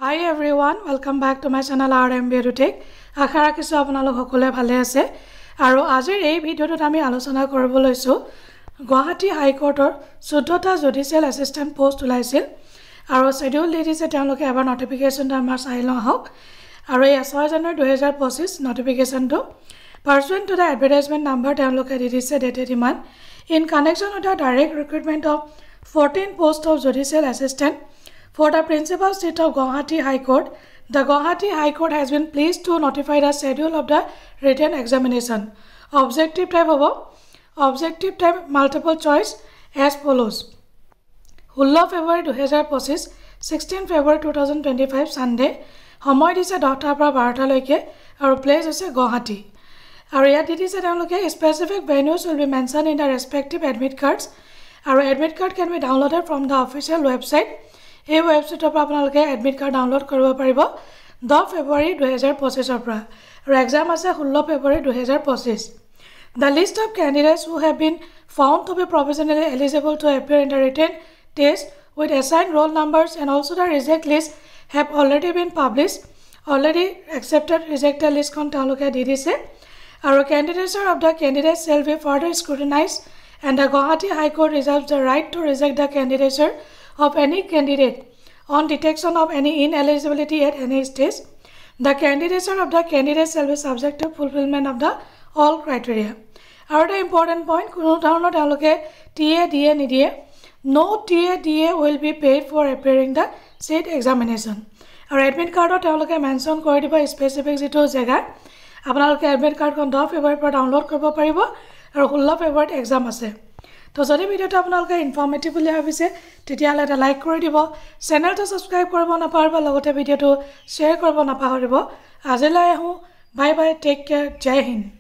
Hi everyone, welcome back to my channel RM Beauty. আশা ৰাখিছো আপোনালোক সকলোৱে ভালে আছে আৰু আজিৰ এই ভিডিঅ'টোত আমি আলোচনা কৰিব লৈছো গুৱাহাটী হাই কোৰ্টৰ 14টা জুডিশিয়েল এসিস্ট্যান্ট পোষ্ট ওলাইছিল আৰু শিডিউল দি দিছে তেওঁলোকে এবাৰ নটিফিকেশনটো আমাৰ চাই লওঁ হওক আৰু এই 6 জানুৱাৰী 2025 নটিফিকেশনটো pursuant to the advertisement number তেওঁলোকে দি দিছে dated ইমান in connection with the direct recruitment of 14 posts of judicial assistant for the principal seat of Guwahati High Court, the Guwahati High Court has been pleased to notify the schedule of the written examination. Objective type multiple choice as follows. 16 February 2025, 16 February 2025 Sunday, সময় দিছে 10টাৰ পৰা 12টা লৈকে আৰু place হৈছে গুৱাহাটী আৰু ইয়াত দিছে তেওঁলোকে specific venues will be mentioned in the respective admit cards আৰু admit card can be downloaded from the official website. এই ওয়েবসাইটৰ পৰা আপোনালোকে এডমিট কাৰ্ড ডাউনলোড কৰিব পাৰিব 10 ফেব্ৰুৱাৰী 2025 ৰ পৰা আৰু এক্সাম আছে 16 ফেব্ৰুৱাৰী 2025 The list of candidates who have been found to be provisionally eligible to appear in the written test with assigned roll numbers and also the reject list have already been published already accepted rejected list kon তেওঁলোকে দি দিছে আৰু candidature of the candidates shall be further scrutinized and the Guwahati High Court reserves the right to reject the candidature of any candidate on detection of any ineligibility at any stage. The candidature of the candidate shall be subject to fulfillment of the all criteria. Another important point, no TA will be paid for appearing the said examination. Our admit card mention specific jagah. আপোনালোকে admit card 10 February পৰা download কৰিব পাৰিব আৰু 16 February exam আছে তো যদি ভিডিওটো আপোনালোকে ইনফৰ্মেটিভ বুলি ভাবিছে তেতিয়াহ'লে এটা লাইক কৰি দিব চেনেলটো সাবস্ক্ৰাইব কৰিব নাপাহৰিব লগতে ভিডিওটো শ্বেয়াৰ কৰিব নাপাহৰিব আজিলৈ আহো বাই বাই টেক কেয়াৰ জয় হিন্দ